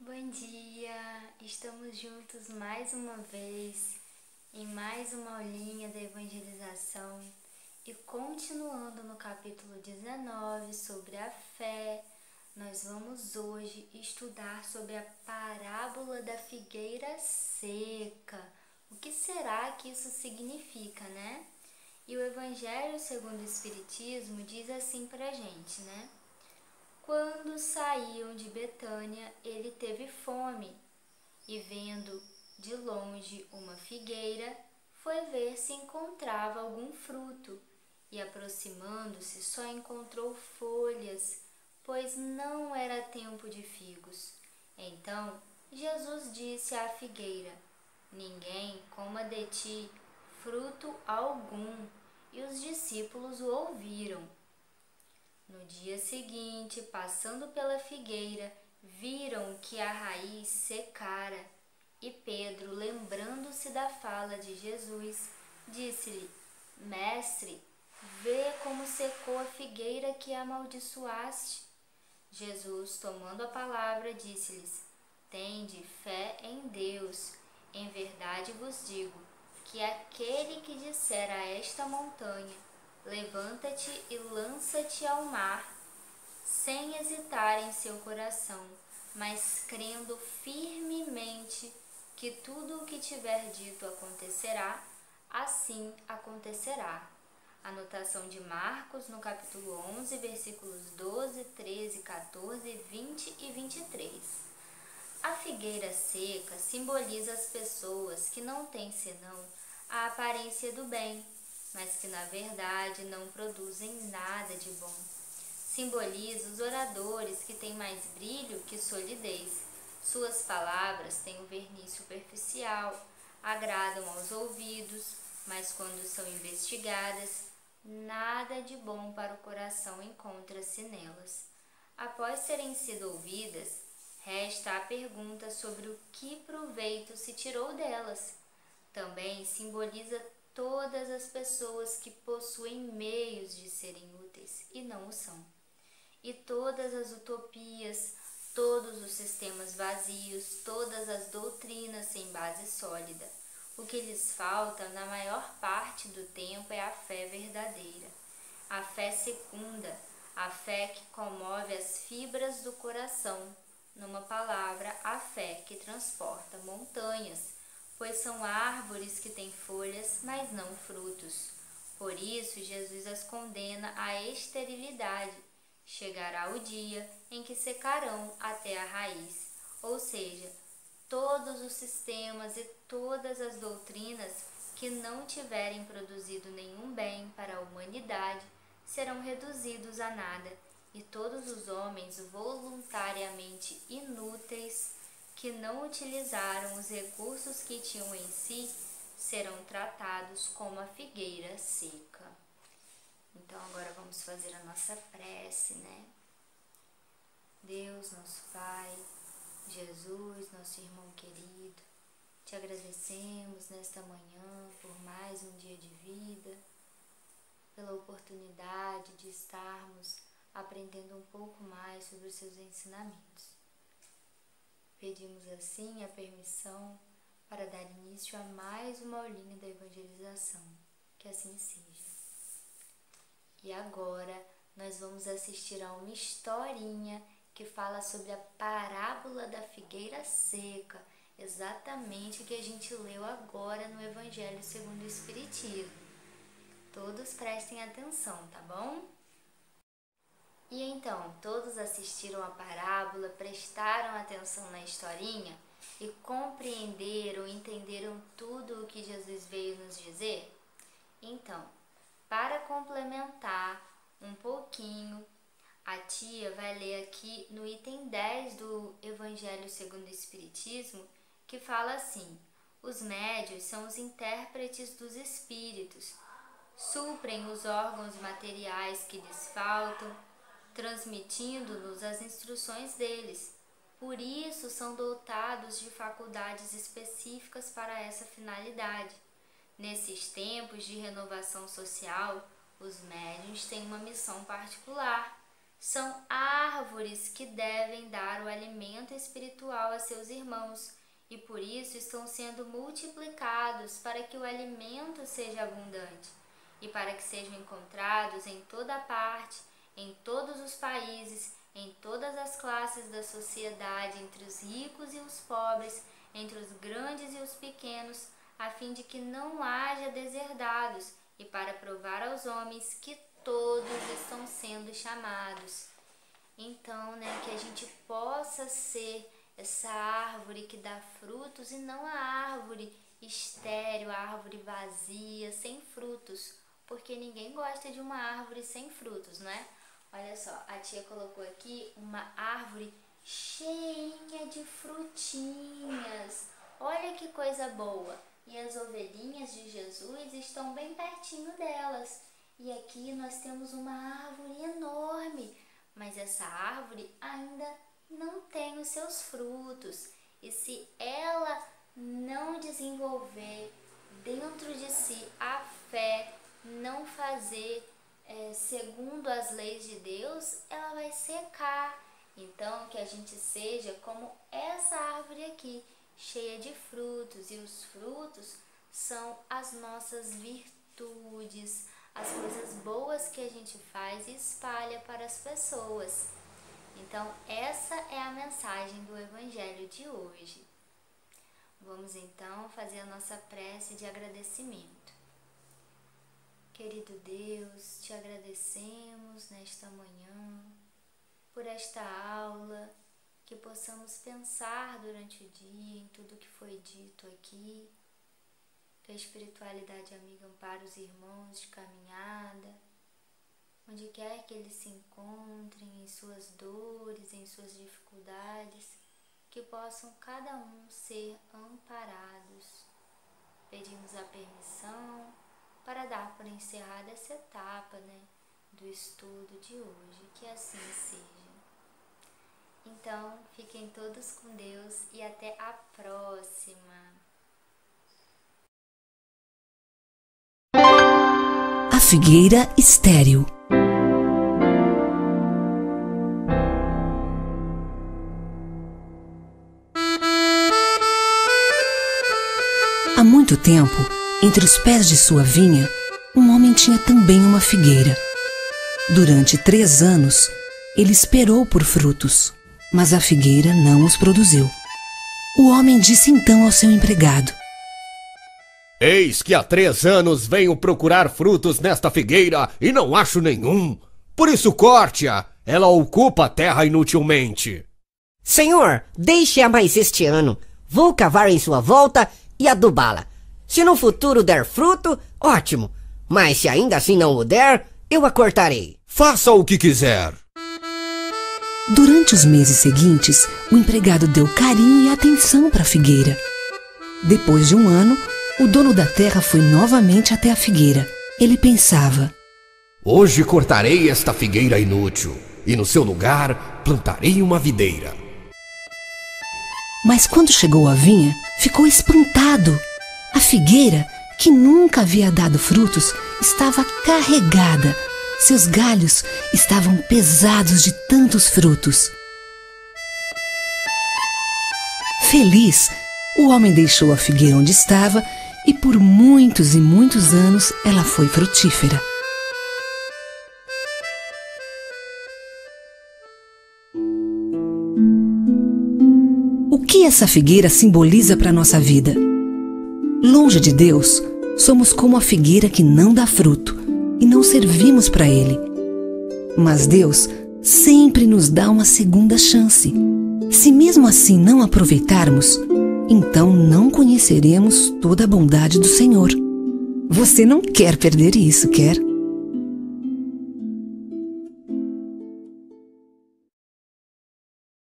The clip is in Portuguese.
Bom dia! Estamos juntos mais uma vez em mais uma aulinha da evangelização e continuando no capítulo 19 sobre a fé, nós vamos hoje estudar sobre a parábola da figueira seca. O que será que isso significa, né? E o Evangelho segundo o Espiritismo diz assim pra gente, né? Quando saíam de Betânia, ele teve fome e, vendo de longe uma figueira, foi ver se encontrava algum fruto. E, aproximando-se, só encontrou folhas, pois não era tempo de figos. Então Jesus disse à figueira: Ninguém coma de ti fruto algum. E os discípulos o ouviram. No dia seguinte, passando pela figueira, viram que a raiz secara. E Pedro, lembrando-se da fala de Jesus, disse-lhe: Mestre, vê como secou a figueira que amaldiçoaste. Jesus, tomando a palavra, disse-lhes: Tende fé em Deus. Em verdade vos digo que aquele que disser a esta montanha: Levanta-te e lança-te ao mar, sem hesitar em seu coração, mas crendo firmemente que tudo o que tiver dito acontecerá, assim acontecerá. Anotação de Marcos, no capítulo 11, versículos 12, 13, 14, 20 e 23. A figueira seca simboliza as pessoas que não têm senão a aparência do bem, mas que na verdade não produzem nada de bom. Simboliza os oradores que têm mais brilho que solidez. Suas palavras têm um verniz superficial, agradam aos ouvidos, mas quando são investigadas, nada de bom para o coração encontra-se nelas. Após terem sido ouvidas, resta a pergunta sobre o que proveito se tirou delas. Também simboliza todas as pessoas que possuem meios de serem úteis e não o são. E todas as utopias, todos os sistemas vazios, todas as doutrinas sem base sólida. O que lhes falta na maior parte do tempo é a fé verdadeira, a fé secunda, a fé que comove as fibras do coração. Numa palavra, a fé que transporta montanhas, pois são árvores que têm folhas, mas não frutos. Por isso, Jesus as condena à esterilidade. Chegará o dia em que secarão até a raiz, ou seja, todos os sistemas e todas as doutrinas que não tiverem produzido nenhum bem para a humanidade serão reduzidos a nada, e todos os homens voluntariamente inúteis que não utilizaram os recursos que tinham em si serão tratados como a figueira seca. Então agora vamos fazer a nossa prece, né? Deus, nosso Pai, Jesus, nosso irmão querido, te agradecemos nesta manhã por mais um dia de vida, pela oportunidade de estarmos aprendendo um pouco mais sobre os seus ensinamentos. Pedimos assim a permissão para dar início a mais uma aulinha da evangelização. Que assim seja. E agora nós vamos assistir a uma historinha que fala sobre a parábola da figueira seca, exatamente o que a gente leu agora no Evangelho segundo o Espiritismo. Todos prestem atenção, tá bom? E então, todos assistiram a parábola, prestaram atenção na historinha e compreenderam, entenderam tudo o que Jesus veio nos dizer? Então, para complementar um pouquinho, a tia vai ler aqui no item 10 do Evangelho segundo o Espiritismo, que fala assim: os médiuns são os intérpretes dos espíritos, suprem os órgãos materiais que lhes faltam, transmitindo-nos as instruções deles. Por isso são dotados de faculdades específicas para essa finalidade. Nesses tempos de renovação social, os médiuns têm uma missão particular. São árvores que devem dar o alimento espiritual a seus irmãos e por isso estão sendo multiplicados para que o alimento seja abundante e para que sejam encontrados em toda parte, em todos os países, em todas as classes da sociedade, entre os ricos e os pobres, entre os grandes e os pequenos, a fim de que não haja deserdados e para provar aos homens que todos estão sendo chamados. Então, que a gente possa ser essa árvore que dá frutos e não a árvore estéril, a árvore vazia, sem frutos, porque ninguém gosta de uma árvore sem frutos, não é? Olha só, a tia colocou aqui uma árvore cheinha de frutinhas. Olha que coisa boa! E as ovelhinhas de Jesus estão bem pertinho delas. E aqui nós temos uma árvore enorme, mas essa árvore ainda não tem os seus frutos. E se ela não desenvolver dentro de si a fé, não fazer segundo as leis de Deus, ela vai secar. Então, que a gente seja como essa árvore aqui, cheia de frutos. E os frutos são as nossas virtudes, as coisas boas que a gente faz e espalha para as pessoas. Então, essa é a mensagem do Evangelho de hoje. Vamos então fazer a nossa prece de agradecimento. Querido Deus, te agradecemos nesta manhã por esta aula, que possamos pensar durante o dia em tudo que foi dito aqui, que a espiritualidade amiga ampare os irmãos de caminhada, onde quer que eles se encontrem, em suas dores, em suas dificuldades, que possam cada um ser amparados. Pedimos a permissão para dar por encerrada essa etapa, do estudo de hoje, que assim seja. Então, fiquem todos com Deus e até a próxima! A figueira estéril. Há muito tempo, entre os pés de sua vinha, um homem tinha também uma figueira. Durante 3 anos, ele esperou por frutos, mas a figueira não os produziu. O homem disse então ao seu empregado: Eis que há 3 anos venho procurar frutos nesta figueira e não acho nenhum. Por isso corte-a, ela ocupa a terra inutilmente. Senhor, deixe-a mais este ano. Vou cavar em sua volta e adubá-la. Se no futuro der fruto, ótimo. Mas se ainda assim não o der, eu a cortarei. Faça o que quiser. Durante os meses seguintes, o empregado deu carinho e atenção para a figueira. Depois de 1 ano, o dono da terra foi novamente até a figueira. Ele pensava: Hoje cortarei esta figueira inútil e no seu lugar plantarei uma videira. Mas quando chegou à vinha, ficou espantado. A figueira, que nunca havia dado frutos, estava carregada. Seus galhos estavam pesados de tantos frutos. Feliz, o homem deixou a figueira onde estava e por muitos e muitos anos ela foi frutífera. O que essa figueira simboliza para a nossa vida? Longe de Deus, somos como a figueira que não dá fruto e não servimos para Ele. Mas Deus sempre nos dá uma segunda chance. Se mesmo assim não aproveitarmos, então não conheceremos toda a bondade do Senhor. Você não quer perder isso, quer?